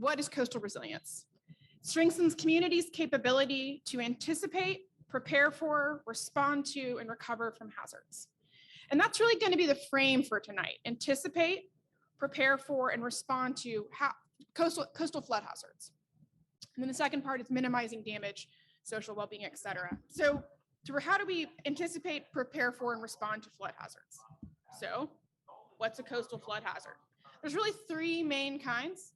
what is coastal resilience? It strengthens communities' capability to anticipate, prepare for, respond to, and recover from hazards. And that's really going to be the frame for tonight. Anticipate, prepare for, and respond to coastal flood hazards. And then the second part is minimizing damage, social well-being, et cetera. So how do we anticipate, prepare for, and respond to flood hazards? So what's a coastal flood hazard? There's really three main kinds.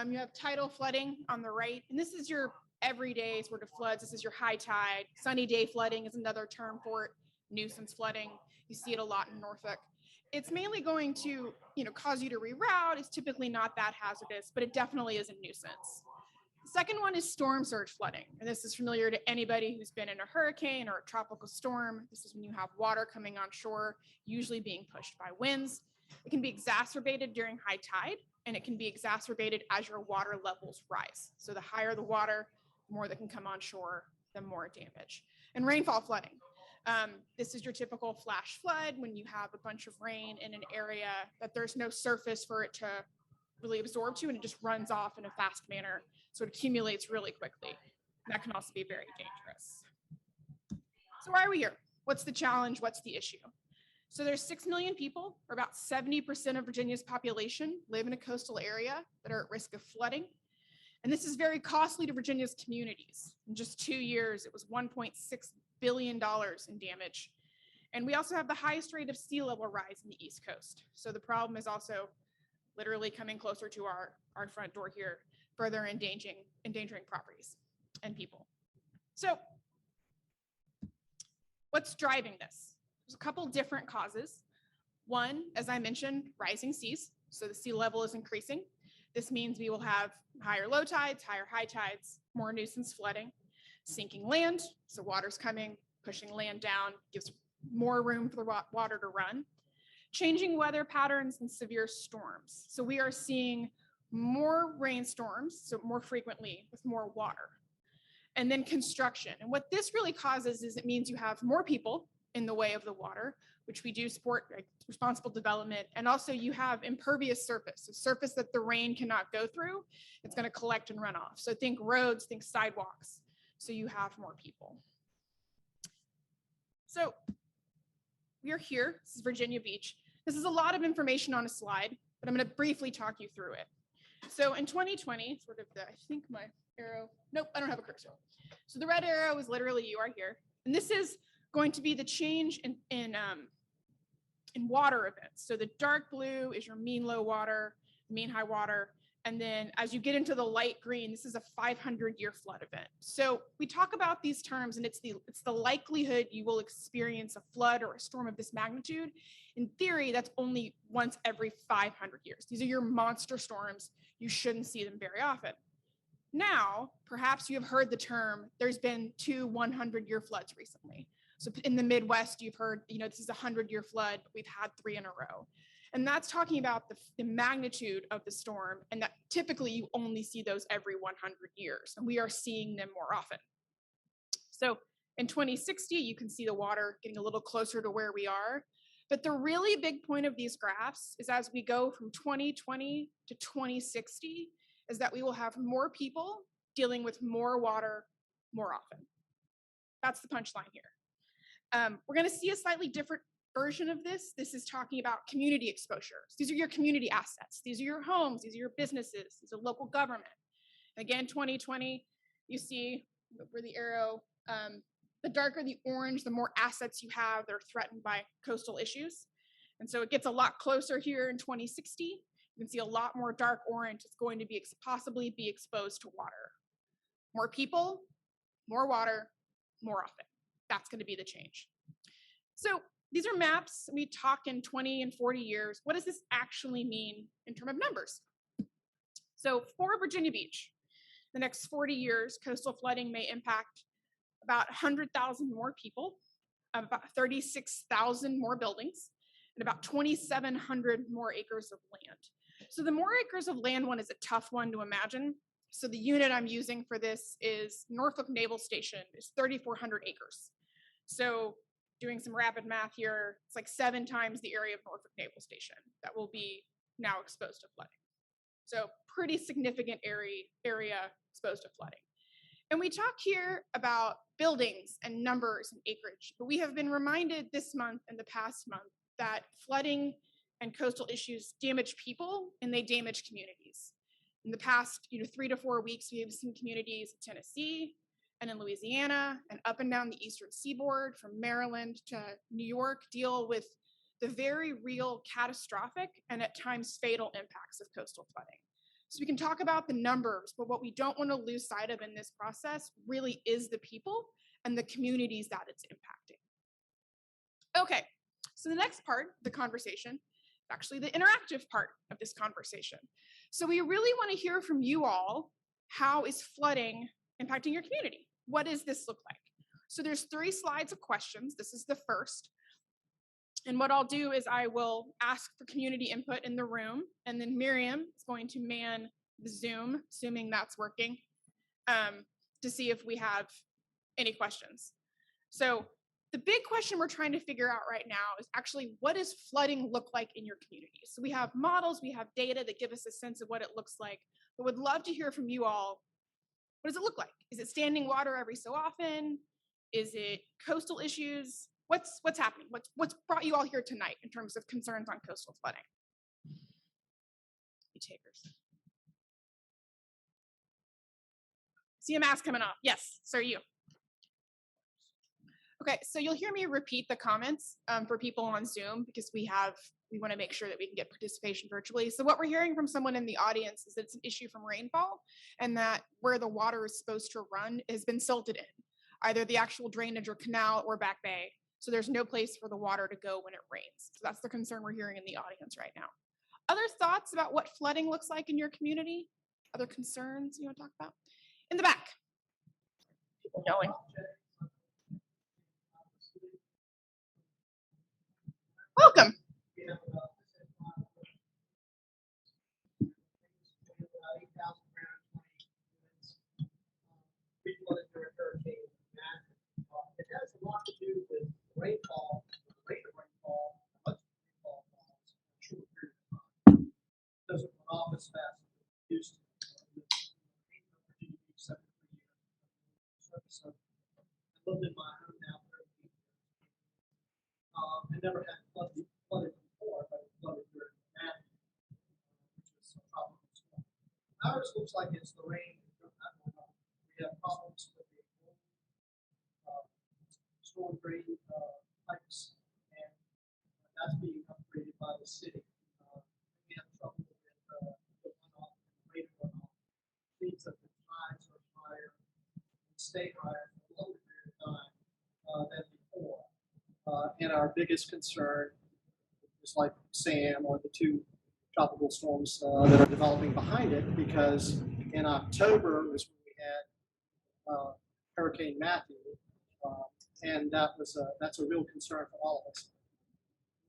You have tidal flooding on the right, and this is your everyday sort of floods. This is your high tide. Sunny day flooding is another term for it. Nuisance flooding. You see it a lot in Norfolk. It's mainly going to, cause you to reroute. It's typically not that hazardous, but it definitely is a nuisance. The second one is storm surge flooding, and this is familiar to anybody who's been in a hurricane or a tropical storm. This is when you have water coming on shore, usually being pushed by winds. It can be exacerbated during high tide, and it can be exacerbated as your water levels rise. So the higher the water, the more that can come on shore, the more damage. And rainfall flooding. This is your typical flash flood when you have a bunch of rain in an area that there's no surface for it to really absorb to, and it just runs off in a fast manner. So it accumulates really quickly. That can also be very dangerous. So why are we here? What's the challenge? What's the issue? So there's 6 million people, or about 70% of Virginia's population, live in a coastal area that are at risk of flooding. And this is very costly to Virginia's communities. In just 2 years, it was $1.6 billion in damage. And we also have the highest rate of sea level rise in the East Coast. So the problem is also literally coming closer to our front door here, further endangering properties and people. So what's driving this? There's a couple different causes. One, as I mentioned, rising seas. So the sea level is increasing. This means we will have higher low tides, higher high tides, more nuisance flooding, sinking land. So water's coming, pushing land down, gives more room for the water to run. Changing weather patterns and severe storms. So we are seeing more rainstorms, so more frequently with more water. And then construction. And what this really causes is it means you have more people in the way of the water, which we do support responsible development. And also you have impervious surface, a surface that the rain cannot go through. It's going to collect and run off. So think roads, think sidewalks. So you have more people. So we are here. This is Virginia Beach. This is a lot of information on a slide, but I'm going to briefly talk you through it. So in 2020, I think my arrow, nope, I don't have a cursor. So the red arrow is literally you are here. And this is going to be the change in water events. So the dark blue is your mean low water, mean high water. And then as you get into the light green, this is a 500-year flood event. So we talk about these terms, and it's the likelihood you will experience a flood or a storm of this magnitude. In theory, that's only once every 500 years. These are your monster storms. You shouldn't see them very often. Now, perhaps you have heard the term, there's been 2 100-year floods recently. So in the Midwest, you've heard, this is a 100-year flood, but we've had 3 in a row. And that's talking about the magnitude of the storm, and that typically you only see those every 100 years, and we are seeing them more often. So in 2060, you can see the water getting a little closer to where we are. But the really big point of these graphs is as we go from 2020 to 2060, is that we will have more people dealing with more water more often. That's the punchline here. We're going to see a slightly different version of this. This is talking about community exposures. These are your community assets. These are your homes. These are your businesses. These are local government. Again, 2020, you see where the arrow, the darker the orange, the more assets you have that are threatened by coastal issues. And so it gets a lot closer here in 2060. You can see a lot more dark orange. It's going to be possibly be exposed to water. More people, more water, more often. That's going to be the change. So these are maps. We talk in 20 and 40 years. What does this actually mean in terms of numbers? So for Virginia Beach, the next 40 years, coastal flooding may impact about 100,000 more people, about 36,000 more buildings, and about 2,700 more acres of land. So the more acres of land one is a tough one to imagine. So the unit I'm using for this is Norfolk Naval Station is 3,400 acres. So doing some rapid math here, it's like 7 times the area of Norfolk Naval Station that will be now exposed to flooding. So pretty significant area exposed to flooding. And we talk here about buildings and numbers and acreage, but we have been reminded this month and the past month that flooding and coastal issues damage people and they damage communities. In the past 3 to 4 weeks, we have seen communities in Tennessee and in Louisiana and up and down the eastern seaboard from Maryland to New York deal with the very real catastrophic and at times fatal impacts of coastal flooding. So we can talk about the numbers, but what we don't want to lose sight of in this process really is the people and the communities that it's impacting. Okay, so the next part of the conversation is actually the interactive part of this conversation. So we really want to hear from you all, how is flooding impacting your community? What does this look like? So there's 3 slides of questions. This is the first. And what I'll do is I will ask for community input in the room, and then Miriam is going to man the Zoom, assuming that's working, to see if we have any questions. So the big question we're trying to figure out right now is actually, what does flooding look like in your community? So we have models, we have data that give us a sense of what it looks like, but would love to hear from you all. What does it look like? Is it standing water every so often? Is it coastal issues? What's happening? What's brought you all here tonight in terms of concerns on coastal flooding? You takers. See a mask coming off. Yes, sir, you. Okay, so you'll hear me repeat the comments for people on Zoom because we want to make sure that we can get participation virtually. So what we're hearing from someone in the audience is that it's an issue from rainfall and that where the water is supposed to run has been silted in, either the actual drainage or canal or back bay. So there's no place for the water to go when it rains. So that's the concern we're hearing in the audience right now. Other thoughts about what flooding looks like in your community? Other concerns you want to talk about? In the back. People yelling. Welcome. It has a lot to do with rainfall, the rate of rainfall, how much rainfall falls in a short period of time. It doesn't run off as fast as it used to. So I lived in my home now for 13 years. I never had flooded before, but it flooded during that, which is a problem. Ours looks like it's the rain. We have problems with the storm drain pipes, and that's being upgraded by the city. We have trouble with the runoff and the rate of runoff. It means that the tides are higher and stay higher for a longer period of time than before. And our biggest concern is like Sam or the 2 tropical storms that are developing behind it, because in October was when we had Hurricane Matthew, and that's a real concern for all of us.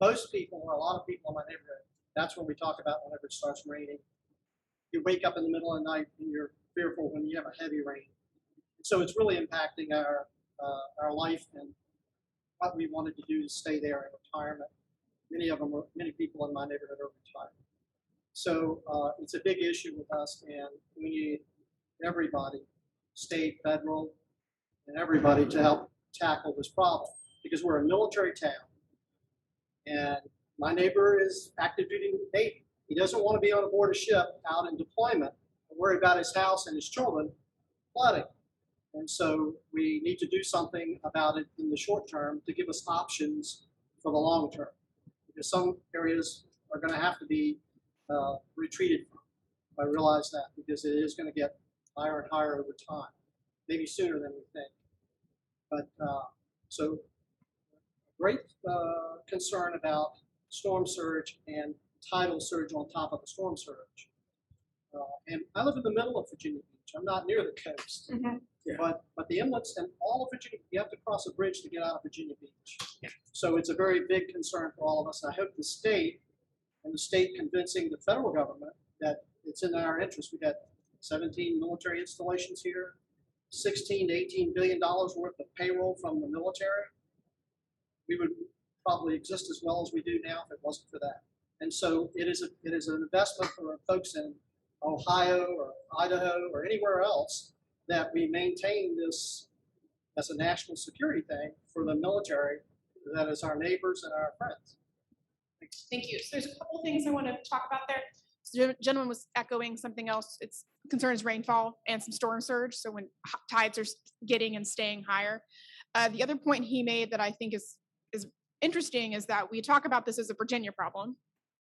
Most people, or a lot of people in my neighborhood, that's what we talk about whenever it starts raining. You wake up in the middle of the night and you're fearful when you have a heavy rain. So it's really impacting our life and what we wanted to do to stay there in retirement. Many people in my neighborhood are retired. So it's a big issue with us, and we need everybody, state, federal, and everybody to help tackle this problem, because we're a military town, and my neighbor is active duty Navy. He doesn't want to be on board a ship out in deployment and worry about his house and his children flooding. And so we need to do something about it in the short term to give us options for the long term, because some areas are going to have to be retreated from. I realize that, because it is going to get higher and higher over time, maybe sooner than we think. But so great concern about storm surge and tidal surge on top of the storm surge. And I live in the middle of Virginia Beach. I'm not near the coast. Mm-hmm. Yeah. But the inlets and all of Virginia, you have to cross a bridge to get out of Virginia Beach. Yeah. So it's a very big concern for all of us. And I hope the state convincing the federal government that it's in our interest. We've got 17 military installations here, $16 to $18 billion worth of payroll from the military. We would probably exist as well as we do now if it wasn't for that. And so it is an investment for folks in Ohio or Idaho or anywhere else, that we maintain this as a national security thing for the military that is our neighbors and our friends. Thank you. So there's a couple things I want to talk about there. So the gentleman was echoing something else. It's concerns rainfall and some storm surge. So when tides are getting and staying higher. The other point he made that I think is interesting is that we talk about this as a Virginia problem.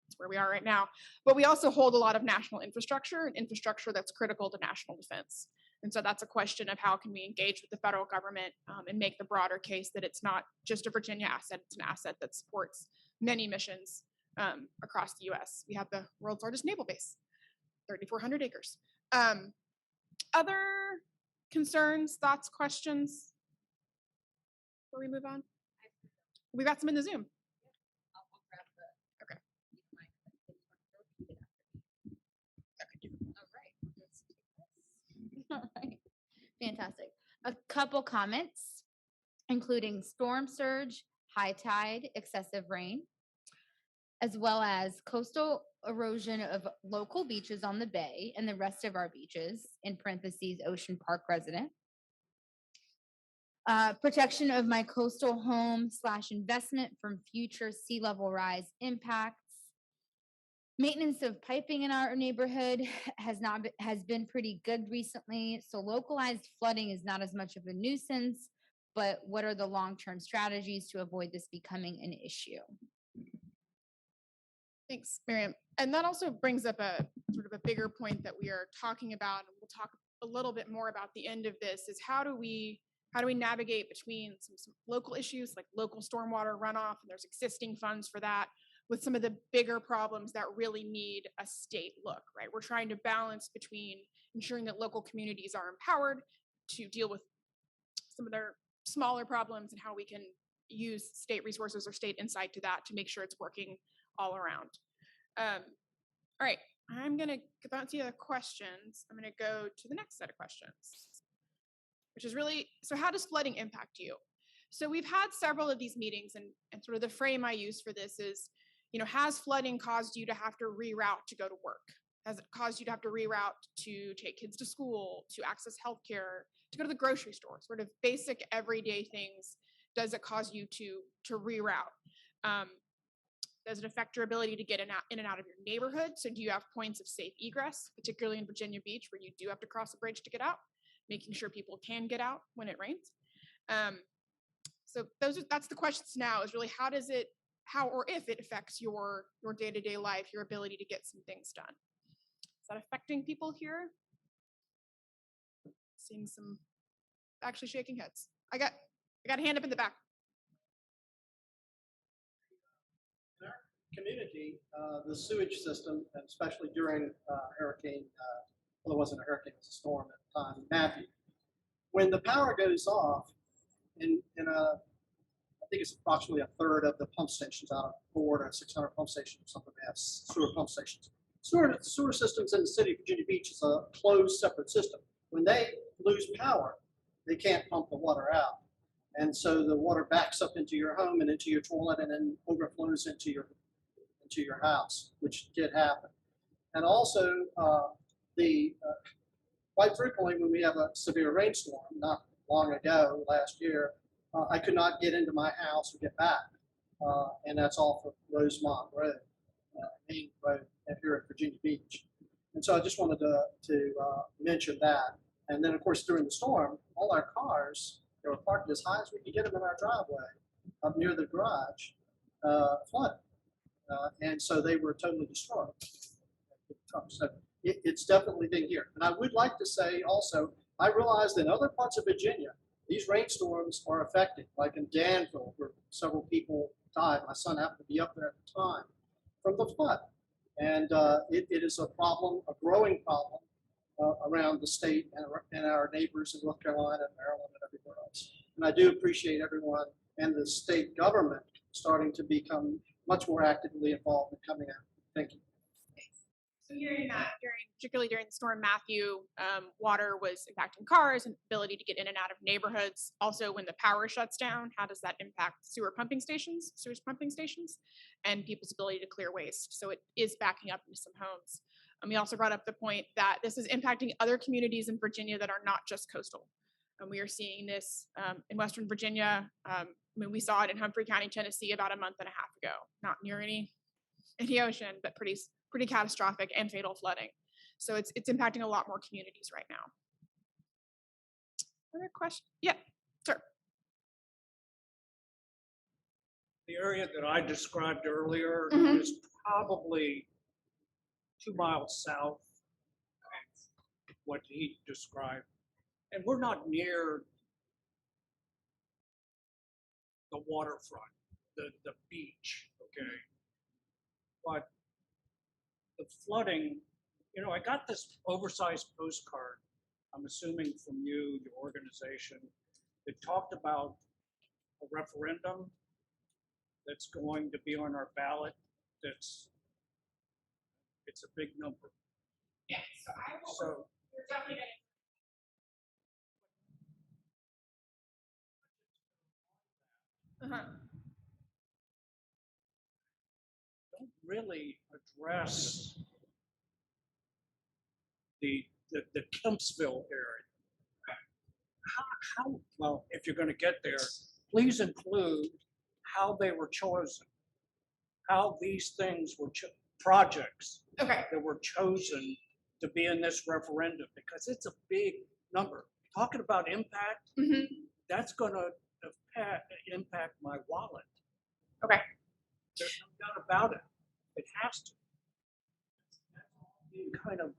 That's where we are right now. But we also hold a lot of national infrastructure and infrastructure that's critical to national defense. And so that's a question of how can we engage with the federal government and make the broader case that it's not just a Virginia asset, it's an asset that supports many missions across the US. We have the world's largest naval base, 3,400 acres. Other concerns, thoughts, questions before we move on? We got some in the Zoom. Okay. All right. Fantastic. A couple comments, including storm surge, high tide, excessive rain, as well as coastal erosion of local beaches on the bay and the rest of our beaches, in parentheses, Ocean Park resident. Protection of my coastal home / investment from future sea level rise impacts. Maintenance of piping in our neighborhood has been pretty good recently. So localized flooding is not as much of a nuisance, but what are the long-term strategies to avoid this becoming an issue? Thanks, Miriam. And that also brings up a sort of a bigger point that we are talking about, and we'll talk a little bit more about the end of this, is how do we navigate between some local issues like local stormwater runoff, and there's existing funds for that, with some of the bigger problems that really need a state look, right? We're trying to balance between ensuring that local communities are empowered to deal with some of their smaller problems and how we can use state resources or state insight to that to make sure it's working all around. All right, I'm gonna bounce you other questions. I'm gonna go to the next set of questions, which is really, so how does flooding impact you? So we've had several of these meetings, and sort of the frame I use for this is, has flooding caused you to have to reroute to go to work? Has it caused you to have to reroute to take kids to school, to access healthcare, to go to the grocery store? Sort of basic everyday things. Does it cause you to reroute? Does it affect your ability to get in and out of your neighborhood? So do you have points of safe egress, particularly in Virginia Beach, where you do have to cross a bridge to get out, making sure people can get out when it rains? So that's the questions now, is really how or if it affects your day-to-day life, your ability to get some things done. Is that affecting people here? Seeing some actually shaking heads. I got a hand up in the back. In our community, the sewage system, and especially during hurricane, well, it wasn't a hurricane, it was a storm at the time, Matthew. When the power goes off, I think it's approximately a third of the pump stations out of 400 to 600 pump stations or something. They have sewer pump stations. Sewer systems in the city of Virginia Beach is a closed, separate system. When they lose power, they can't pump the water out. And so the water backs up into your home and into your toilet and then overflows into your house, which did happen. And also, quite frequently when we have a severe rainstorm, not long ago, last year, I could not get into my house or get back. And that's off of Rosemont Road, main road here at Virginia Beach. And so I just wanted to mention that. And then, of course, during the storm, all our cars, they were parked as high as we could get them in our driveway up near the garage, flooded. And so they were totally destroyed. So it's definitely been here. And I would like to say also, I realized in other parts of Virginia, these rainstorms are affecting, like in Danville, where several people died. My son happened to be up there at the time from the flood. And it is a problem, a growing problem around the state and our neighbors in North Carolina and Maryland and everywhere else. And I do appreciate everyone and the state government starting to become much more actively involved in coming out. Thank you. So hearing that particularly during the storm Matthew, water was impacting cars and ability to get in and out of neighborhoods. Also, when the power shuts down, how does that impact sewage pumping stations, and people's ability to clear waste? So it is backing up into some homes. We also brought up the point that this is impacting other communities in Virginia that are not just coastal. And we are seeing this in Western Virginia. I mean, we saw it in Humphrey County, Tennessee about a month and a half ago, not near any ocean, but pretty catastrophic and fatal flooding. So it's impacting a lot more communities right now. Other question? Yeah, sir. The area that I described earlier Mhm. is probably 2 miles south of what he described. And we're not near the waterfront, the beach, okay? But the flooding, I got this oversized postcard, I'm assuming from you, your organization, that talked about a referendum that's going to be on our ballot. It's a big number. Yeah, so I will. So You're definitely don't really address the Kempsville area. Well, if you're going to get there, please include how they were chosen, how these things were projects Okay. that were chosen to be in this referendum, because it's a big number. Talking about impact, Mhm. that's going to impact my wallet. Okay. There's no doubt about it. It has to. That's all being kind of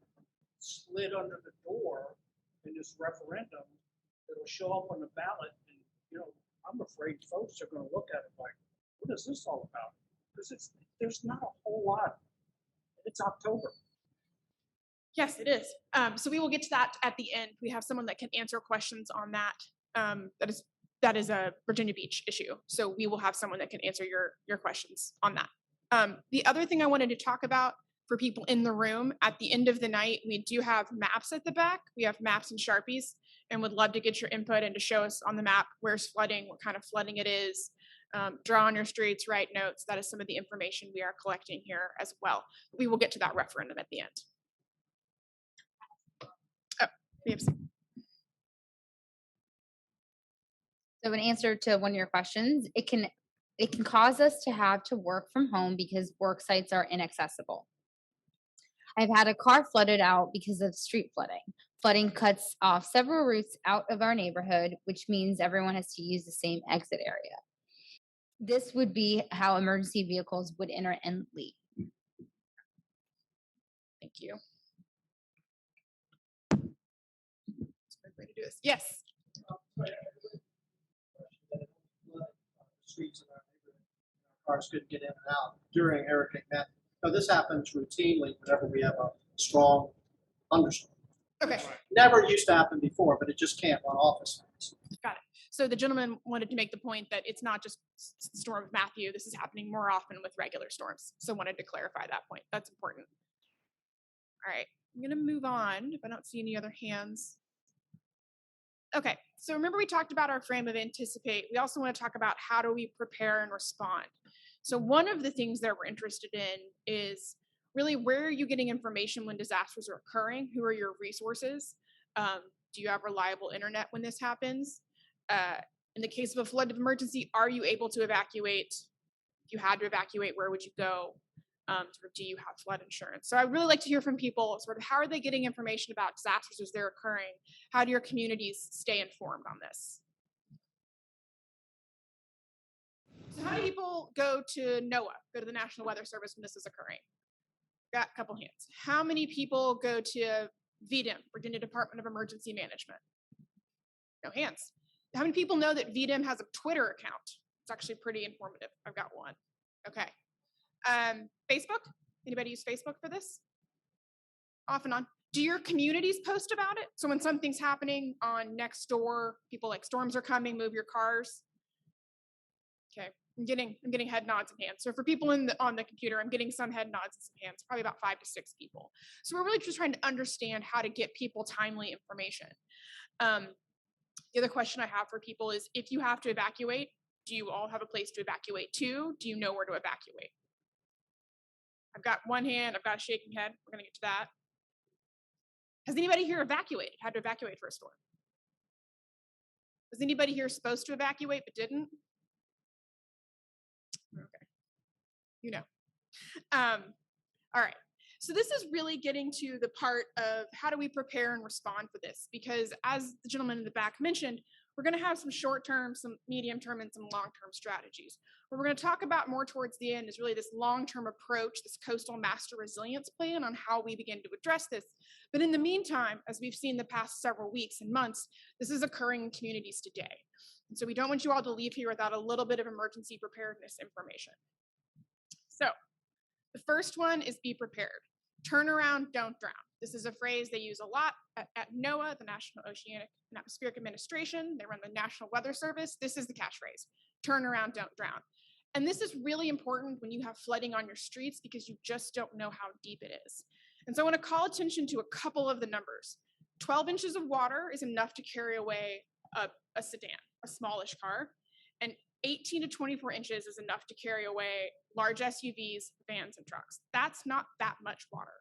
slid under the door in this referendum that'll show up on the ballot. And, I'm afraid folks are going to look at it like, what is this all about? Because there's not a whole lot. It's October. Yes, it is. So we will get to that at the end. We have someone that can answer questions on that. That is a Virginia Beach issue. So we will have someone that can answer your questions on that. The other thing I wanted to talk about for people in the room, at the end of the night, we do have maps at the back. We have maps and Sharpies, and would love to get your input and to show us on the map where's flooding, what kind of flooding it is. Draw on your streets, write notes. That is some of the information we are collecting here as well. We will get to that referendum at the end. Yes. So in answer to one of your questions, it can cause us to have to work from home because work sites are inaccessible. I've had a car flooded out because of street flooding. Flooding cuts off several routes out of our neighborhood, which means everyone has to use the same exit area. This would be how emergency vehicles would enter and leave. Thank you. That's a great way to do this. Yes. Streets in our neighborhood, cars couldn't get in and out during Hurricane Matthew. Now, this happens routinely whenever we have a strong thunderstorm. Okay. Never used to happen before, but it just can't run off as fast. Got it. So the gentleman wanted to make the point that it's not just the storm of Matthew. This is happening more often with regular storms. So wanted to clarify that point. That's important. All right. I'm going to move on if I don't see any other hands. Okay. So remember we talked about our frame of anticipate. We also want to talk about how do we prepare and respond. So one of the things that we're interested in is really where are you getting information when disasters are occurring? Who are your resources? Do you have reliable internet when this happens? In the case of a flood emergency, are you able to evacuate? If you had to evacuate, where would you go? Do you have flood insurance? So I really like to hear from people sort of how are they getting information about disasters as they're occurring? How do your communities stay informed on this? So how do people go to NOAA, go to the National Weather Service when this is occurring? Got a couple hands. How many people go to VDEM, Virginia Department of Emergency Management? No hands. How many people know that VDEM has a Twitter account? It's actually pretty informative. I've got one. Okay. Facebook? Anybody use Facebook for this? Off and on. Do your communities post about it? So when something's happening on next door, people like storms are coming, move your cars. Okay. I'm getting head nods and hands. So for people on the computer, I'm getting some head nods and some hands, probably about 5 to 6 people. So we're really just trying to understand how to get people timely information. The other question I have for people is, if you have to evacuate, do you all have a place to evacuate to? Do you know where to evacuate? I've got one hand, I've got a shaking head. We're gonna get to that. Has anybody here evacuated, had to evacuate for a storm? Was anybody here supposed to evacuate but didn't? Okay, you know. All right, so this is really getting to the part of how do we prepare and respond for this? Because as the gentleman in the back mentioned, we're gonna have some short-term, some medium-term, and some long-term strategies. What we're gonna talk about more towards the end is really this long-term approach, this coastal master resilience plan on how we begin to address this. But in the meantime, as we've seen the past several weeks and months, this is occurring in communities today. And so we don't want you all to leave here without a little bit of emergency preparedness information. So the first one is be prepared. Turn around, don't drown. This is a phrase they use a lot at NOAA, the National Oceanic and Atmospheric Administration. They run the National Weather Service. This is the catchphrase. Turn around, don't drown. And this is really important when you have flooding on your streets because you just don't know how deep it is. And so I want to call attention to a couple of the numbers. 12 inches of water is enough to carry away a sedan, a smallish car, and 18 to 24 inches is enough to carry away large SUVs, vans, and trucks. That's not that much water.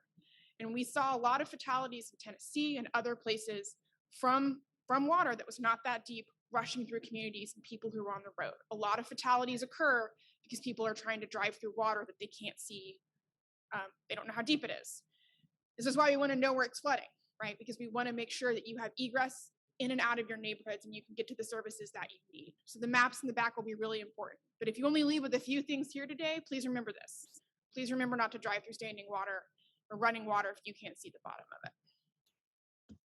And we saw a lot of fatalities in Tennessee and other places from water that was not that deep rushing through communities and people who were on the road. A lot of fatalities occur because people are trying to drive through water that they can't see. They don't know how deep it is. This is why we want to know where it's flooding, right? Because we want to make sure that you have egress in and out of your neighborhoods and you can get to the services that you need. So the maps in the back will be really important. But if you only leave with a few things here today, please remember this. Please remember not to drive through standing water or running water if you can't see the bottom of it.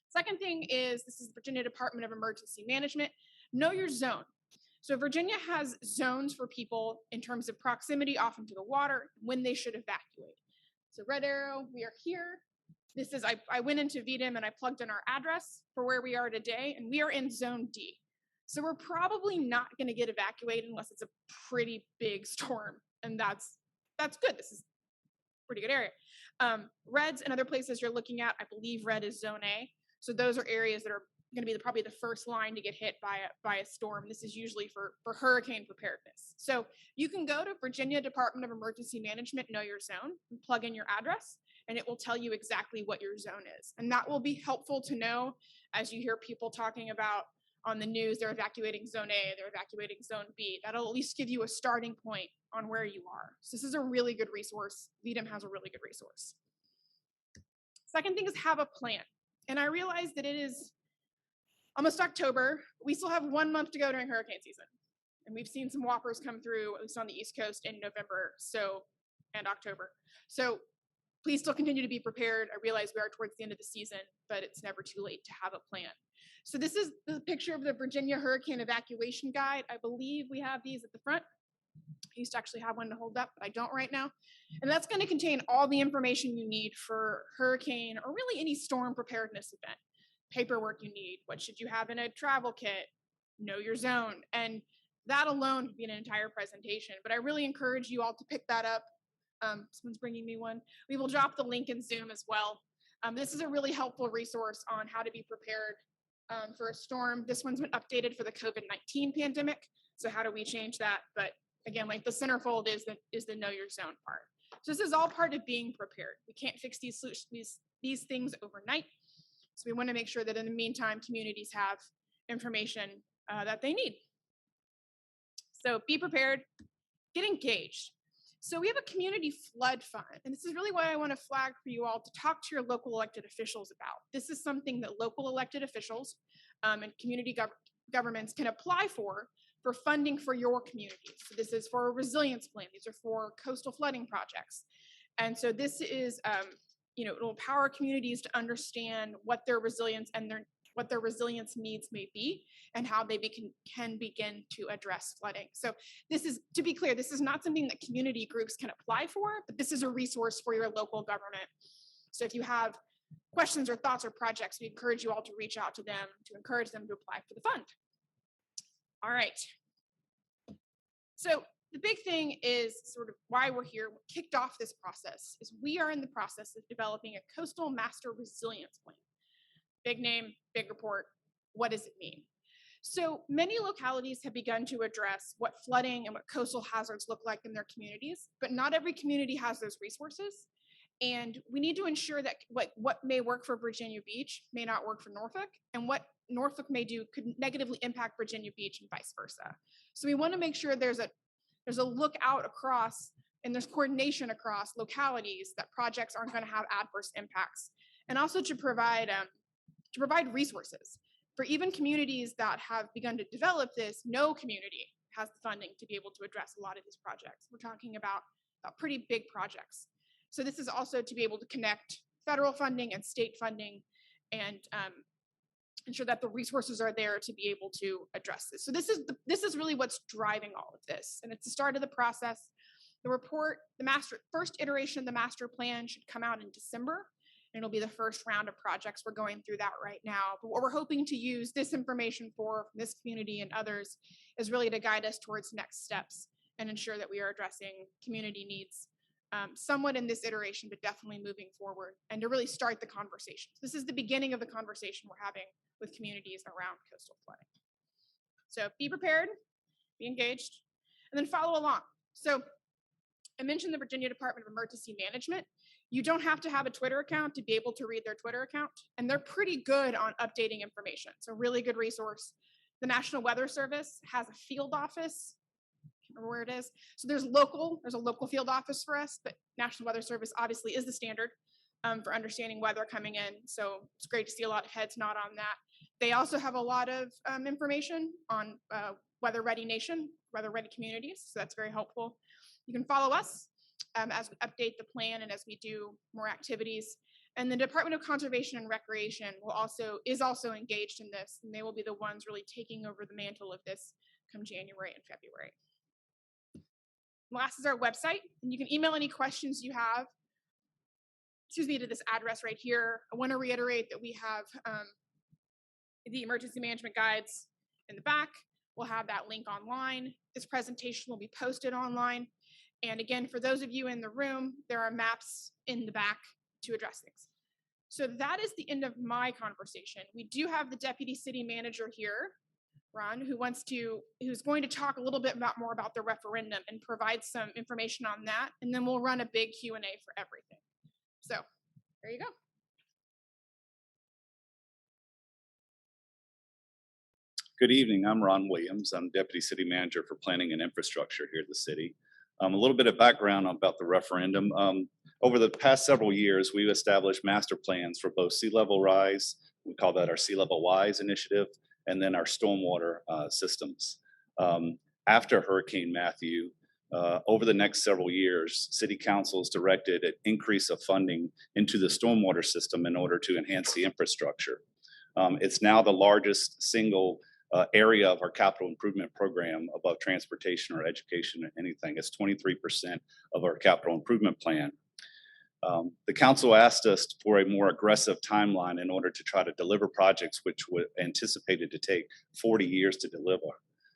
Second thing is, this is Virginia Department of Emergency Management. Know your zone. So Virginia has zones for people in terms of proximity often to the water, when they should evacuate. So red arrow, we are here. This is, I went into VDM and I plugged in our address for where we are today, and we are in zone D. So we're probably not gonna get evacuated unless it's a pretty big storm, and that's good. This is a pretty good area. Reds and other places you're looking at, I believe red is zone A. So those are areas that are gonna be probably the first line to get hit by a storm. This is usually for hurricane preparedness. So you can go to Virginia Department of Emergency Management, know your zone, and plug in your address, and it will tell you exactly what your zone is. And that will be helpful to know as you hear people talking about on the news, they're evacuating zone A, they're evacuating zone B. That'll at least give you a starting point on where you are. So this is a really good resource. VDM has a really good resource. Second thing is have a plan. And I realize that it is almost October. We still have 1 month to go during hurricane season. And we've seen some whoppers come through, at least on the East Coast in November, and October. So please still continue to be prepared. I realize we are towards the end of the season, but it's never too late to have a plan. So this is the picture of the Virginia Hurricane Evacuation Guide. I believe we have these at the front. I used to actually have one to hold up, but I don't right now. And that's going to contain all the information you need for hurricane or really any storm preparedness event. Paperwork you need, what should you have in a travel kit, know your zone. And that alone could be an entire presentation, but I really encourage you all to pick that up. Someone's bringing me one. We will drop the link in Zoom as well. This is a really helpful resource on how to be prepared for a storm. This one's been updated for the COVID-19 pandemic. So how do we change that? But again, like the centerfold is the know your zone part. So this is all part of being prepared. We can't fix these things overnight. So we want to make sure that in the meantime, communities have information that they need. So be prepared, get engaged. So we have a community flood fund, and this is really what I want to flag for you all to talk to your local elected officials about. This is something that local elected officials and community governments can apply for funding for your communities. So this is for a resilience plan. These are for coastal flooding projects. And so this is, it will empower communities to understand what their resilience and what their resilience needs may be and how they can begin to address flooding. So this is, to be clear, this is not something that community groups can apply for, but this is a resource for your local government. So if you have questions or thoughts or projects, we encourage you all to reach out to them to encourage them to apply for the fund. All right. So the big thing is sort of why we're here, what kicked off this process, is we are in the process of developing a coastal master resilience plan. Big name, big report. What does it mean? So many localities have begun to address what flooding and what coastal hazards look like in their communities, but not every community has those resources. And we need to ensure that what may work for Virginia Beach may not work for Norfolk, and what Norfolk may do could negatively impact Virginia Beach and vice versa. So we want to make sure there's a look out across and there's coordination across localities that projects aren't going to have adverse impacts, and also to provide resources for even communities that have begun to develop this. No community has the funding to be able to address a lot of these projects. We're talking about pretty big projects. So this is also to be able to connect federal funding and state funding, and ensure that the resources are there to be able to address this. So this is really what's driving all of this, and it's the start of the process. The report, first iteration of the master plan should come out in December, and it'll be the first round of projects. We're going through that right now. But what we're hoping to use this information for, from this community and others, is really to guide us towards next steps and ensure that we are addressing community needs somewhat in this iteration, but definitely moving forward, and to really start the conversation. This is the beginning of the conversation we're having with communities around coastal flooding. So be prepared, be engaged, and then follow along. So I mentioned the Virginia Department of Emergency Management. You don't have to have a Twitter account to be able to read their Twitter account, and they're pretty good on updating information. It's a really good resource. The National Weather Service has a field office. Can't remember where it is. So there's a local field office for us, but National Weather Service obviously is the standard for understanding weather coming in. So it's great to see a lot of heads nod on that. They also have a lot of information on Weather Ready Nation, Weather Ready Communities. So that's very helpful. You can follow us as we update the plan and as we do more activities. And the Department of Conservation and Recreation is also engaged in this, and they will be the ones really taking over the mantle of this come January and February. Last is our website, and you can email any questions you have, to this address right here. I want to reiterate that we have the emergency management guides in the back. We'll have that link online. This presentation will be posted online. And again, for those of you in the room, there are maps in the back to address things. So that is the end of my conversation. We do have the Deputy City Manager here, Ron, who's going to talk a little bit more about the referendum and provide some information on that. And then we'll run a big Q&A for everything. So there you go. Good evening. I'm Ron Williams. I'm Deputy City Manager for Planning and Infrastructure here at the city. A little bit of background about the referendum. Over the past several years, we've established master plans for both sea level rise, we call that our Sea Level Wise initiative, and then our stormwater systems. After Hurricane Matthew, over the next several years, City Council's directed an increase of funding into the stormwater system in order to enhance the infrastructure. It's now the largest single area of our capital improvement program above transportation or education or anything. It's 23% of our capital improvement plan. The council asked us for a more aggressive timeline in order to try to deliver projects which were anticipated to take 40 years to deliver.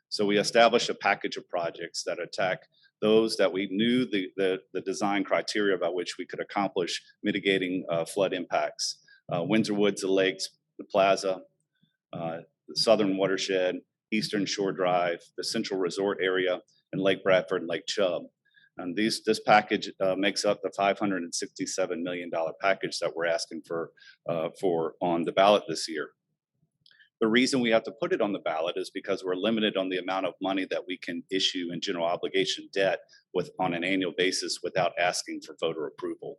So we established a package of projects that attack those that we knew the design criteria by which we could accomplish mitigating flood impacts. Windsor Woods, the Lakes, the Plaza, the Southern Watershed, Eastern Shore Drive, the Central Resort Area, and Lake Bradford and Lake Chubb. And this package makes up the $567 million package that we're asking for on the ballot this year. The reason we have to put it on the ballot is because we're limited on the amount of money that we can issue in general obligation debt on an annual basis without asking for voter approval.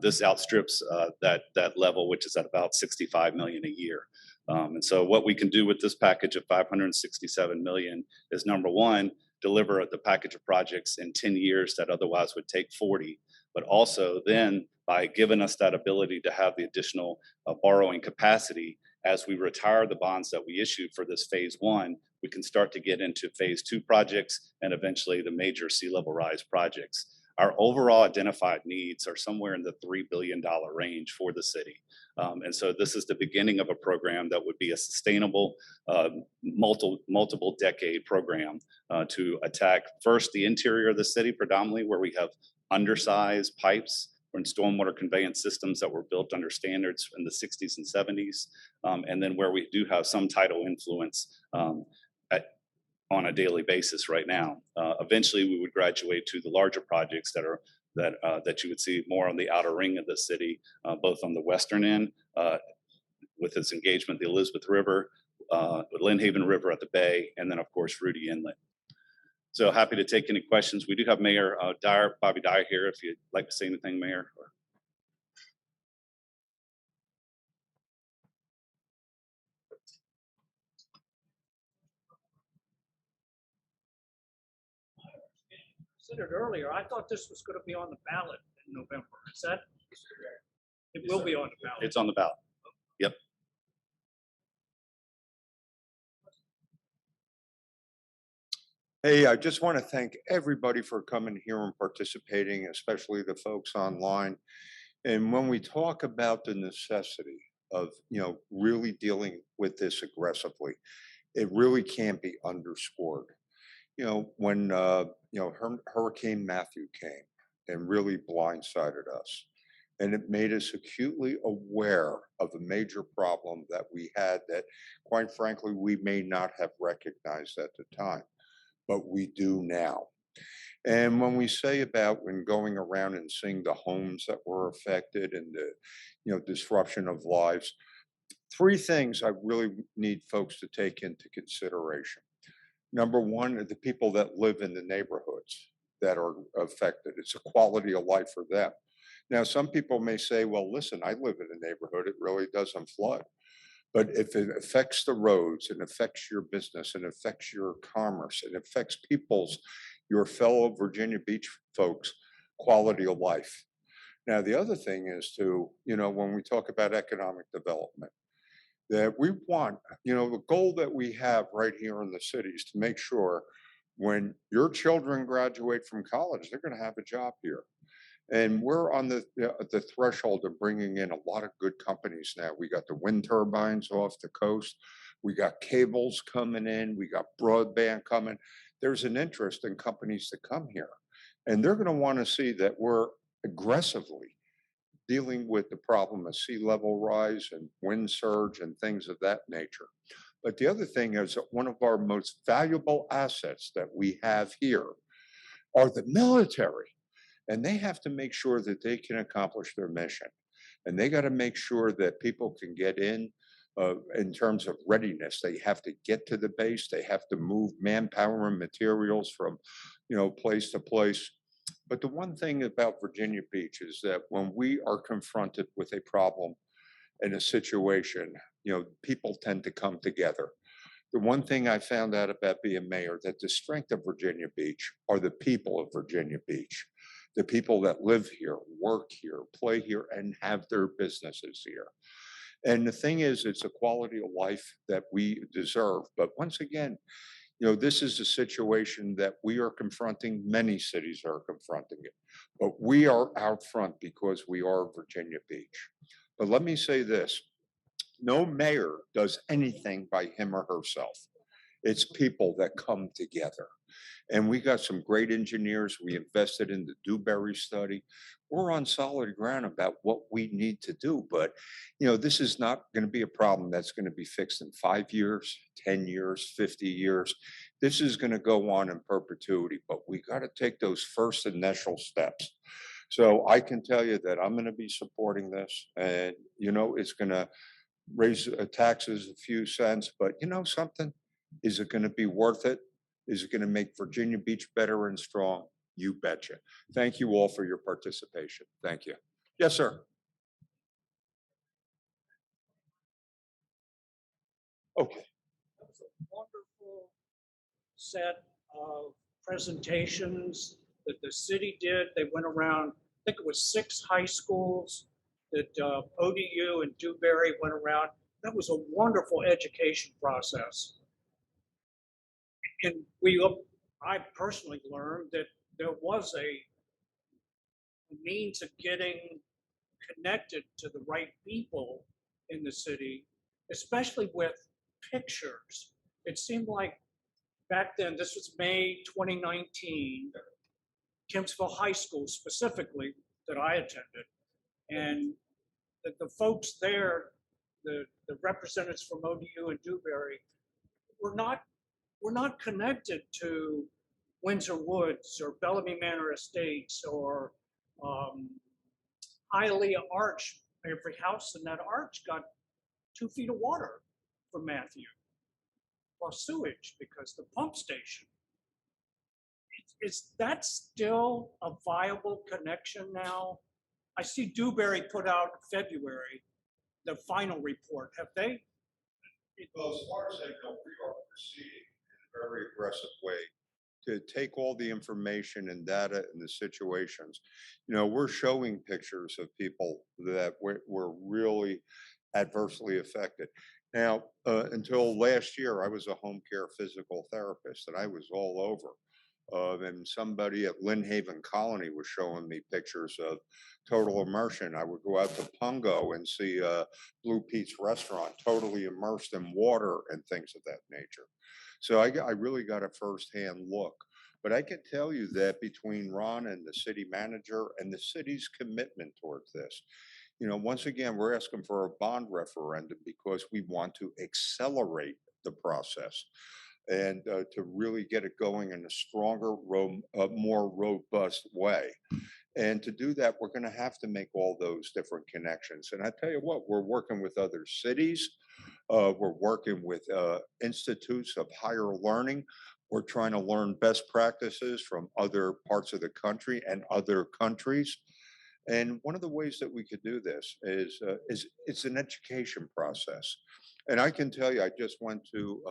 This outstrips that level, which is at about $65 million a year. And so what we can do with this package of $567 million is, number one, deliver the package of projects in 10 years that otherwise would take 40, but also then by giving us that ability to have the additional borrowing capacity, as we retire the bonds that we issued for this phase one, we can start to get into phase two projects and eventually the major sea level rise projects. our overall identified needs are somewhere in the $3 billion range for the city. And so this is the beginning of a program that would be a sustainable, multiple decade program to attack first the interior of the city, predominantly where we have undersized pipes and stormwater conveyance systems that were built under standards in the 60s and 70s, and then where we do have some tidal influence on a daily basis right now. Eventually, we would graduate to the larger projects that you would see more on the outer ring of the city, both on the western end with its engagement, the Elizabeth River, the Lynn Haven River at the bay, and then of course Rudy Inlet. So happy to take any questions. We do have Mayor Bobby Dyer here if you'd like to say anything, Mayor. Said it earlier, I thought this was going to be on the ballot in November. Is that? It will be on the ballot. It's on the ballot. Yep. Hey, I just want to thank everybody for coming here and participating, especially the folks online. And when we talk about the necessity of, really dealing with this aggressively, it really can't be underscored. When Hurricane Matthew came and really blindsided us, and it made us acutely aware of a major problem that we had that, quite frankly, we may not have recognized at the time, but we do now. And when we say about when going around and seeing the homes that were affected and the disruption of lives, three things I really need folks to take into consideration. Number one, the people that live in the neighborhoods that are affected. It's a quality of life for them. Now, some people may say, well, listen, I live in a neighborhood, it really doesn't flood. But if it affects the roads and affects your business and affects your commerce and affects your fellow Virginia Beach folks' quality of life. Now, the other thing is when we talk about economic development, that we want, the goal that we have right here in the city is to make sure when your children graduate from college, they're going to have a job here. And we're on the threshold of bringing in a lot of good companies now. We got the wind turbines off the coast. We got cables coming in. We got broadband coming. There's an interest in companies to come here. And they're going to want to see that we're aggressively dealing with the problem of sea level rise and wind surge and things of that nature. But the other thing is that one of our most valuable assets that we have here are the military. And they have to make sure that they can accomplish their mission. And they got to make sure that people can get in terms of readiness. They have to get to the base. They have to move manpower and materials from, place to place. But the one thing about Virginia Beach is that when we are confronted with a problem in a situation, people tend to come together. The one thing I found out about being mayor, that the strength of Virginia Beach are the people of Virginia Beach. The people that live here, work here, play here, and have their businesses here. And the thing is, it's a quality of life that we deserve. But once again, this is a situation that we are confronting. Many cities are confronting it. But we are out front because we are Virginia Beach. But let me say this. No mayor does anything by him or herself. It's people that come together. And we got some great engineers. We invested in the Dewberry study. We're on solid ground about what we need to do. But, this is not going to be a problem that's going to be fixed in 5 years, 10 years, 50 years. This is going to go on in perpetuity, but we got to take those first initial steps. So I can tell you that I'm going to be supporting this, and, it's going to raise taxes a few cents, but something, is it going to be worth it? Is it going to make Virginia Beach better and strong? You betcha. Thank you all for your participation. Thank you. Yes, sir. Okay. That was a wonderful set of presentations that the city did. They went around, I think it was 6 high schools that ODU and Dewberry went around. That was a wonderful education process. And I personally learned that there was a a means of getting connected to the right people in the city, especially with pictures. It seemed like back then, this was May 2019, Kempsville High School specifically that I attended, and the folks there, the representatives from ODU and Dewberry, were not connected to Windsor Woods or Bellamy Manor Estates or Hialeah Arch. Every house in that arch got 2 feet of water from Matthew, plus sewage because the pump station. Is that still a viable connection now? I see Dewberry put out in February the final report. Have they? Well, as far as I know, we are proceeding in a very aggressive way to take all the information and data and the situations. You know, we're showing pictures of people that were really adversely affected. Now, until last year, I was a home care physical therapist, and I was all over. And somebody at Lynn Haven Colony was showing me pictures of total immersion. I would go out to Pungo and see Blue Pete's restaurant totally immersed in water and things of that nature. So I really got a firsthand look. But I can tell you that between Ron and the city manager and the city's commitment towards this, you know, once again, we're asking for a bond referendum because we want to accelerate the process and to really get it going in a stronger, more robust way. And to do that, we're going to have to make all those different connections. And I tell you what, we're working with other cities. We're working with institutes of higher learning. We're trying to learn best practices from other parts of the country and other countries. And one of the ways that we could do this is it's an education process. And I can tell you, I just went to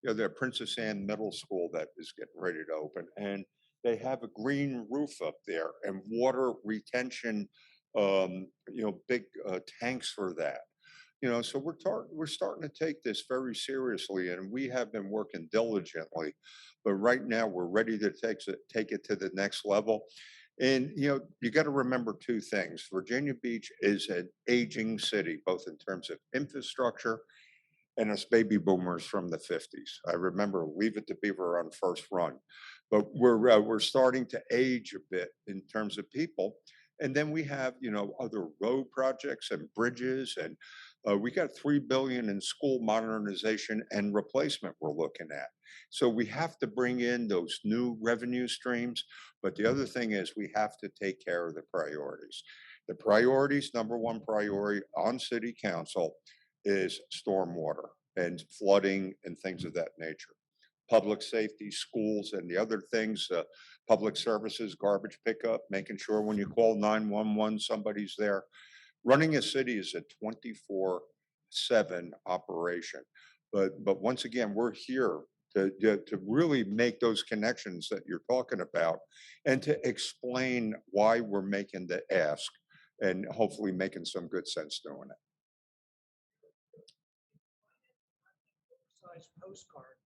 the Princess Anne Middle School that is getting ready to open, and they have a green roof up there and water retention, big tanks for that. You know, so we're starting to take this very seriously, and we have been working diligently. But right now, we're ready to take it to the next level. And you know, you got to remember two things. Virginia Beach is an aging city, both in terms of infrastructure and us baby boomers from the 50s. I remember Leave It to Beaver on first run, but we're starting to age a bit in terms of people. And then we have, you know, other road projects and bridges, and we got $3 billion in school modernization and replacement we're looking at. So we have to bring in those new revenue streams. But the other thing is we have to take care of the priorities. The priorities, number one priority on city council is stormwater and flooding and things of that nature. Public safety, schools, and the other things, public services, garbage pickup, making sure when you call 911, somebody's there. Running a city is a 24/7 operation. But once again, we're here to really make those connections that you're talking about and to explain why we're making the ask and hopefully making some good sense doing it. Size postcard.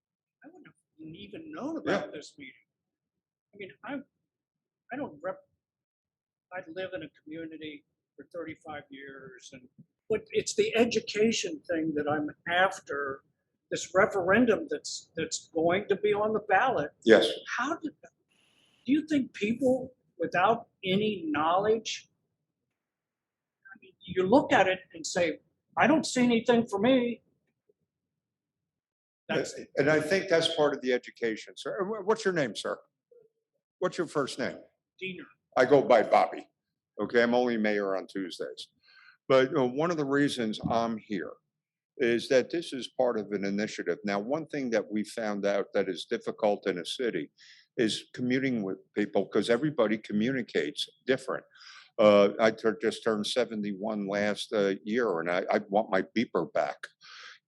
I wouldn't have even known about this meeting. I mean, I don't I live in a community for 35 years, but it's the education thing that I'm after. This referendum that's going to be on the ballot. Yes. Do you think people without any knowledge? I mean, you look at it and say, I don't see anything for me. And I think that's part of the education, sir. What's your name, sir? What's your first name? Diener. I go by Bobby. Okay, I'm only mayor on Tuesdays. But one of the reasons I'm here is that this is part of an initiative. Now, one thing that we found out that is difficult in a city is commuting with people because everybody communicates different. I just turned 71 last year, and I want my beeper back,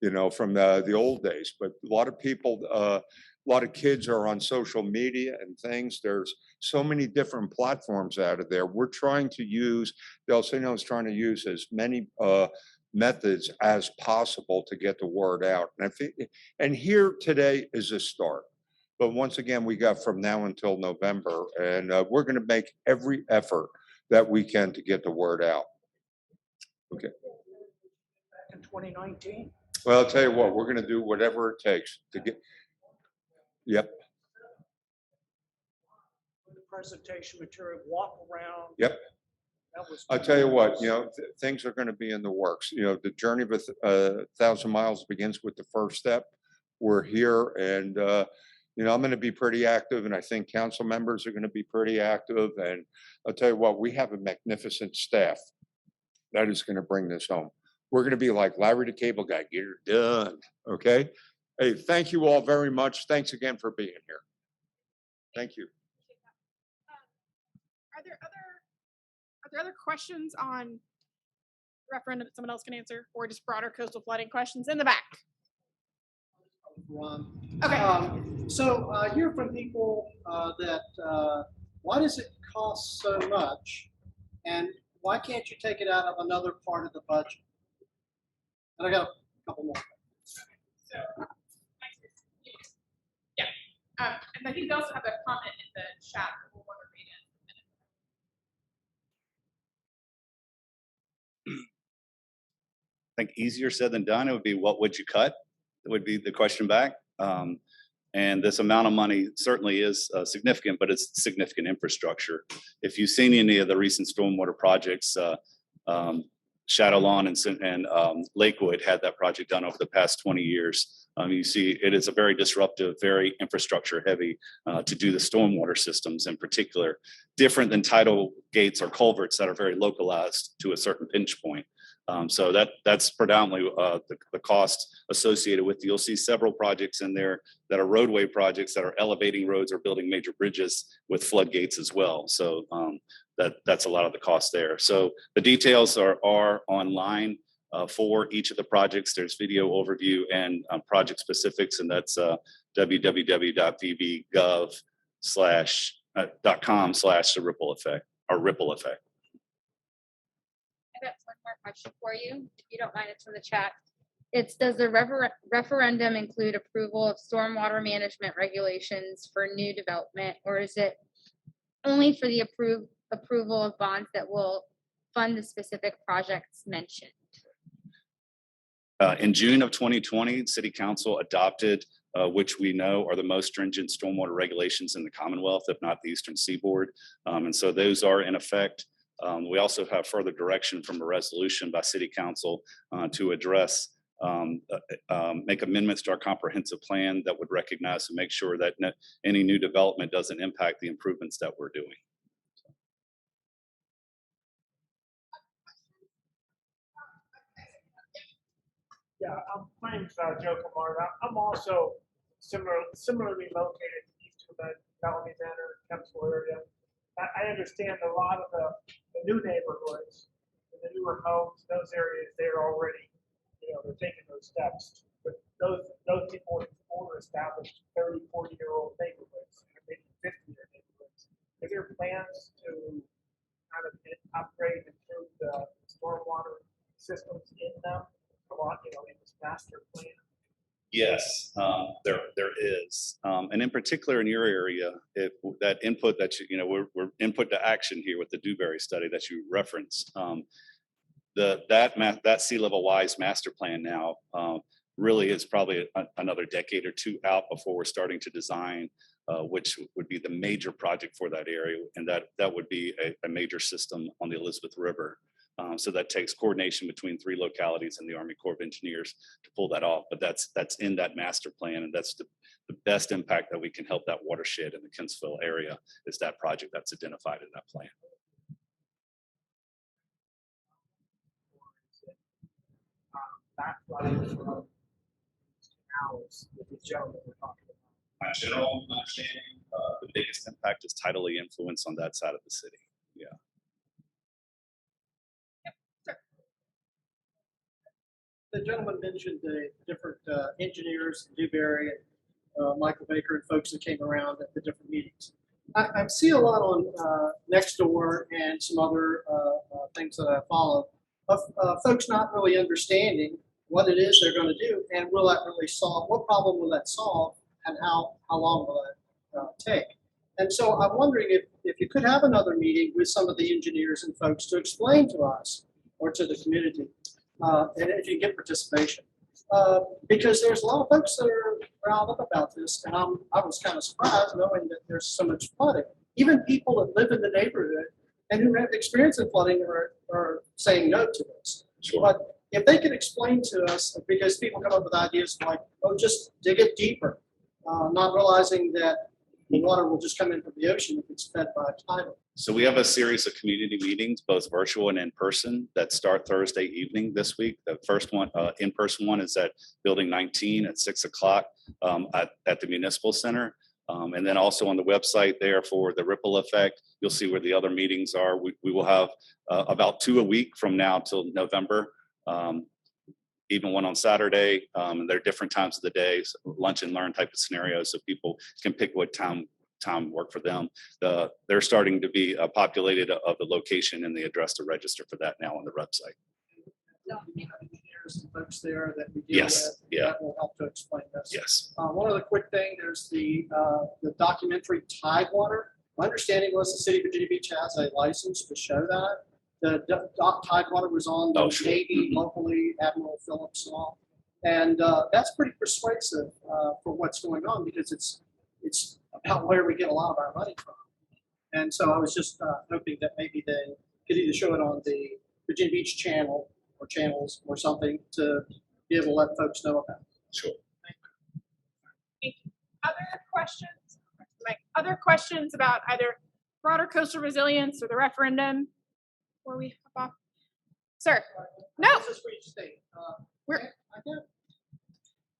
you know, from the old days. But a lot of people, a lot of kids are on social media and things. There's so many different platforms out of there. We're trying to use, Delcino is trying to use as many methods as possible to get the word out. And I think, and here today is a start. But once again, we got from now until November, and we're going to make every effort that weekend to get the word out. Back in 2019. Well, I'll tell you what, we're gonna do whatever it takes to get, yep, Presentation material, walk around. yep. That was. I'll tell you what, things are gonna be in the works. The journey of 1,000 miles begins with the first step. We're here and, I'm gonna be pretty active and I think council members are gonna be pretty active. And I'll tell you what, we have a magnificent staff that is gonna bring this home. We're gonna be like Larry the Cable Guy, get her done, okay? Hey, thank you all very much. Thanks again for being here. Thank you. Are there other questions on referendum that someone else can answer, or just broader coastal flooding questions in the back? Okay. So you're from people that why does it cost so much, and why can't you take it out of another part of the budget? And I got a couple more. So, yeah, and I think they also have a comment in the chat. We'll want to read it. I think easier said than done. It would be, what would you cut? That would be the question back. And this amount of money certainly is significant, but it's significant infrastructure. If you've seen any of the recent stormwater projects, Shadow Lawn and Lakewood had that project done over the past 20 years. You see, it is a very disruptive, very infrastructure heavy to do the stormwater systems in particular, different than tidal gates or culverts that are very localized to a certain pinch point. So that's predominantly the cost associated with. You'll see several projects in there that are roadway projects that are elevating roads or building major bridges with floodgates as well. So that's a lot of the cost there. So the details are online for each of the projects. There's video overview and project specifics, and that's www.vb.gov/.com/the ripple effect or ripple effect. I got one more question for you, if you don't mind. It's from the chat. Does the referendum include approval of stormwater management regulations for new development, or is it only for the approval of bonds that will fund the specific projects mentioned? In June of 2020, City Council adopted, which we know are the most stringent stormwater regulations in the Commonwealth, if not the Eastern Seaboard. And so those are in effect. We also have further direction from a resolution by City Council to address, make amendments to our comprehensive plan that would recognize and make sure that any new development doesn't impact the improvements that we're doing. Yeah, my name's Joe Camarda. I'm also similarly located east of the Bellamy Manor, Kempsville area. I understand a lot of the new neighborhoods, and the newer homes, those areas, they're already, they're taking those steps. But those people in older established 30, 40-year-old neighborhoods, maybe 50-year neighborhoods, are there plans to kind of upgrade and improve the stormwater systems in them? In this master plan? Yes, there is, and in particular in your area, that input that we're input to action here with the Dewberry study that you referenced. That sea level wise master plan now really is probably another decade or two out before we're starting to design, which would be the major project for that area, and that would be a major system on the Elizabeth River. So that takes coordination between 3 localities and the Army Corps of Engineers to pull that off. But that's in that master plan, and that's the best impact that we can help that watershed in the Kempsville area is that project that's identified in that plan. My general understanding, the biggest impact is tidally influence on that side of the city. Yeah. The gentleman mentioned the different engineers, Dewberry, and Michael Baker, and folks that came around at the different meetings. I see a lot on Nextdoor and some other things that I follow of folks not really understanding what it is they're going to do, and will that really solve, what problem will that solve, and how long will that take? And so I'm wondering if if you could have another meeting with some of the engineers and folks to explain to us or to the community, and if you get participation. Because there's a lot of folks that are riled up about this, and I was kind of surprised knowing that there's so much flooding. Even people that live in the neighborhood and who have experience in flooding are saying no to this. Sure. But if they could explain to us, because people come up with ideas like, oh, just dig it deeper, not realizing that the water will just come in from the ocean if it's fed by tidal. So we have a series of community meetings, both virtual and in person, that start Thursday evening this week. The first one, in-person one, is at Building 19 at 6 o'clock at the Municipal Center. And then also on the website there for the ripple effect, you'll see where the other meetings are. We will have about 2 a week from now till November. Even one on Saturday, and there are different times of the day, so lunch and learn type of scenarios, so people can pick what time work for them. They're starting to be populated of the location and the address to register for that now on the website. Engineers and folks there that we deal Yes, with, yeah. that will help to explain this. Yes. One other quick thing, there's the documentary Tidewater. My understanding was the city of Virginia Beach has a license to show that. The Tidewater was on the Oh, sure. Navy Mhm. locally, Admiral Phillips and all. And that's pretty persuasive for what's going on, because it's about where we get a lot of our money from. And so I was just hoping that maybe they could either show it on the Virginia Beach channel or channels or something to be able to let folks know about it. Sure. Other questions? Other questions about either broader coastal resilience or the referendum? Before we hop off, sir. No. This is for each state. We're-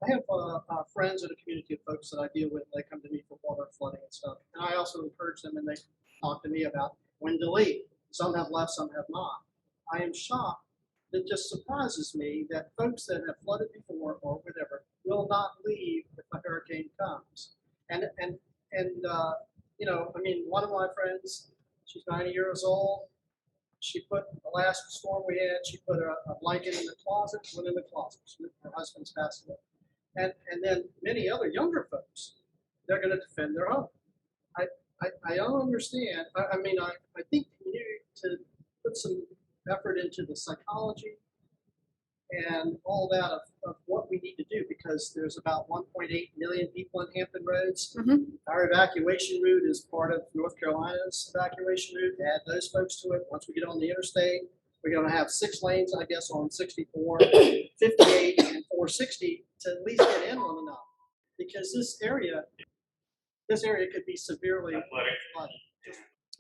I have friends in a community of folks that I deal with. They come to me for water flooding and stuff. And I also encourage them, and they talk to me about when to leave. Some have left, some have not. I am shocked. It just surprises me that folks that have flooded before or whatever will not leave if a hurricane comes. And you know, I mean, one of my friends, she's 90 years old. She put the last storm we had, she put a blanket in the closet, went in the closet. Her husband's passed away. And then many other younger folks, they're going to defend their home. I don't understand. I mean, I think we need to put some effort into the psychology and all that of what we need to do, because there's about 1.8 million people in Hampton Roads. Mhm. Our evacuation route is part of North Carolina's evacuation route. Add those folks to it. Once we get on the interstate, we're going to have 6 lanes, I guess, on 64, 58, and 460 to at least get in on enough, because this area could be severely flooded.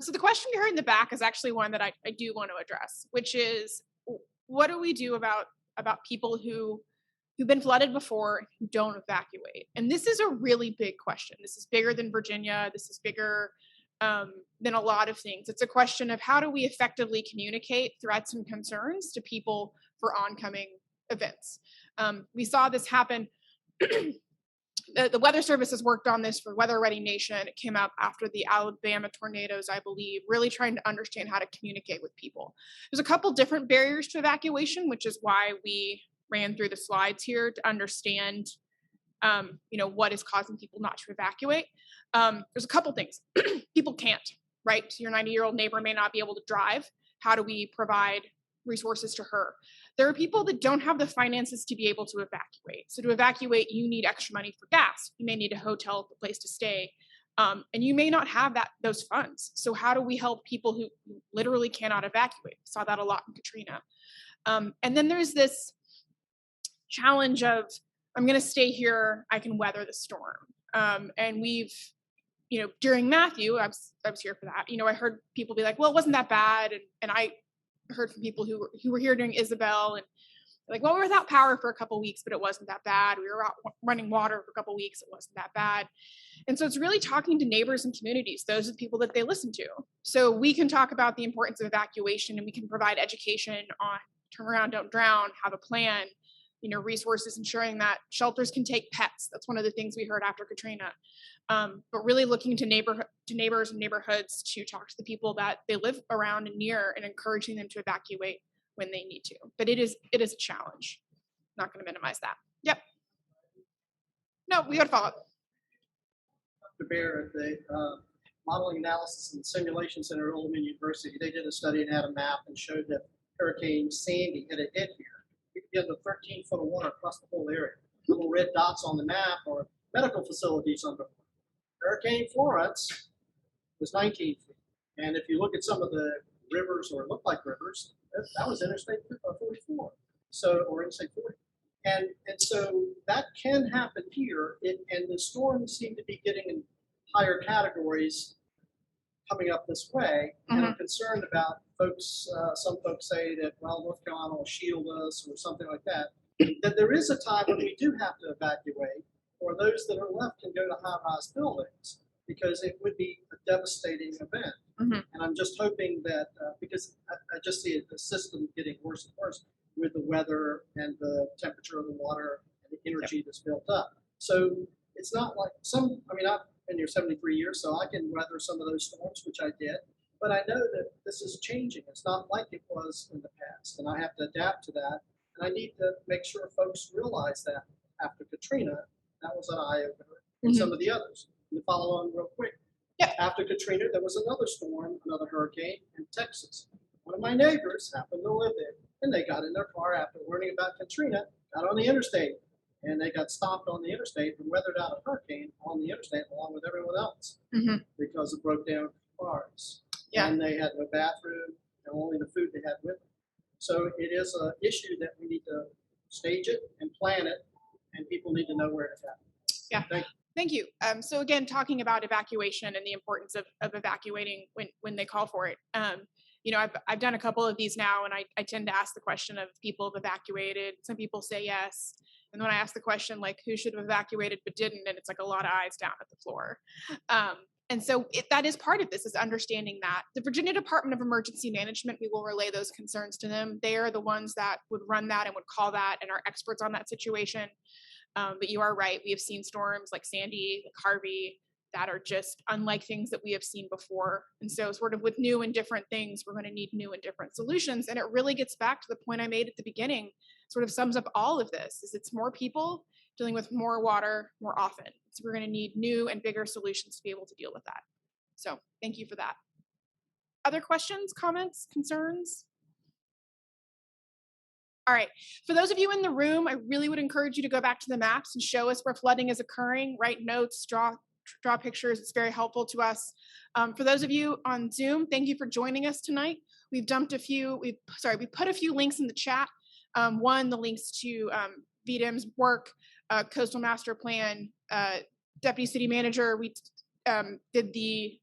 So the question you heard in the back is actually one that I do want to address, which is, what do we do about people who've been flooded before who don't evacuate? And this is a really big question. This is bigger than Virginia. This is bigger than a lot of things. It's a question of, how do we effectively communicate threats and concerns to people for oncoming events? We saw this happen. The Weather Service has worked on this for Weather Ready Nation. It came out after the Alabama tornadoes, I believe, really trying to understand how to communicate with people. There's a couple different barriers to evacuation, which is why we ran through the slides here to understand, what is causing people not to evacuate. There's a couple things. People can't, right? Your 90-year-old neighbor may not be able to drive. How do we provide resources to her? There are people that don't have the finances to be able to evacuate. So to evacuate, you need extra money for gas. You may need a hotel, a place to stay, and you may not have those funds. So how do we help people who literally cannot evacuate? We saw that a lot in Katrina. And then there's this challenge of, I'm going to stay here, I can weather the storm. And we've, during Matthew, I was here for that. I heard people be like, well, it wasn't that bad. And I heard from people who were here during Isabel, and like, well, we were without power for a couple weeks, but it wasn't that bad. We were out running water for a couple weeks. It wasn't that bad. And so it's really talking to neighbors and communities. Those are the people that they listen to. So we can talk about the importance of evacuation, and we can provide education on turn around, don't drown, have a plan, resources, ensuring that shelters can take pets. That's one of the things we heard after Katrina. But really looking to neighbors and neighborhoods to talk to the people that they live around and near, and encouraging them to evacuate when they need to. But it is a challenge. Not going to minimize that. Yep. No, we got to follow up. To bear modeling analysis and simulation center at Old Dominion University. They did a study and had a map and showed that Hurricane Sandy had hit here. We could get to 13 foot of water across the whole area. Little red dots on the map are medical facilities under. Hurricane Florence was 19 feet. And if you look at some of the rivers, or look like rivers, that was Interstate 44, so, or Interstate 40. And so that can happen here, and the storms seem to be getting in higher categories coming up this way. And I'm concerned about folks, some folks say that, well, North Carolina will shield us or something like that. That there is a time when we do have to evacuate, or those that are left can go to high-rise buildings, because it would be a devastating event. And I'm just hoping that, because I just see the system getting worse and worse with the weather and the temperature of the water and the energy that's built up. So it's not like some, I mean, I've been here 73 years, so I can weather some of those storms, which I did. But I know that this is changing. It's not like it was in the past, and I have to adapt to that. And I need to make sure folks realize that after Katrina, that was an eye-opener, and some of the others. You follow on real quick. After Katrina, there was another storm, another hurricane in Texas. One of my neighbors happened to live there, and they got in their car after learning about Katrina, got on the interstate, and they got stopped on the interstate and weathered out a hurricane on the interstate along with everyone else because of broke down cars. And they had no bathroom and only the food they had with them. So it is an issue that we need to stage it and plan it, and people need to know where it's at. Thank you. Thank you. So again, talking about evacuation and the importance of evacuating when they call for it. You know, I've done a couple of these now, and I tend to ask the question of people have evacuated. Some people say yes. And when I ask the question, like, who should have evacuated but didn't, and it's like a lot of eyes down at the floor. And so that is part of this, is understanding that. The Virginia Department of Emergency Management, we will relay those concerns to them. They are the ones that would run that and would call that and are experts on that situation. But you are right. We have seen storms like Sandy, like Harvey, that are just unlike things that we have seen before. And so sort of with new and different things, we're going to need new and different solutions. And it really gets back to the point I made at the beginning, sort of sums up all of this, is it's more people dealing with more water more often. So we're going to need new and bigger solutions to be able to deal with that. So thank you for that. Other questions, comments, concerns? All right, for those of you in the room, I really would encourage you to go back to the maps and show us where flooding is occurring, write notes, draw pictures. It's very helpful to us. For those of you on Zoom, thank you for joining us tonight. We've dumped we put a few links in the chat. One, the links to VDEM's work, Coastal Master Plan, Deputy City Manager. We did the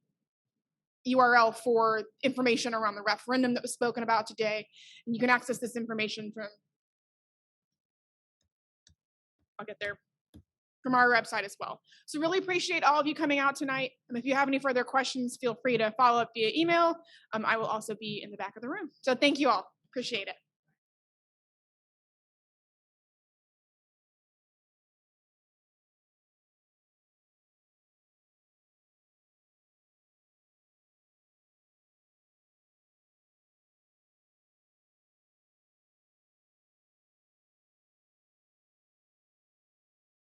URL for information around the referendum that was spoken about today. And you can access this information from our website as well. So really appreciate all of you coming out tonight. And if you have any further questions, feel free to follow up via email. I will also be in the back of the room. So thank you all. Appreciate it.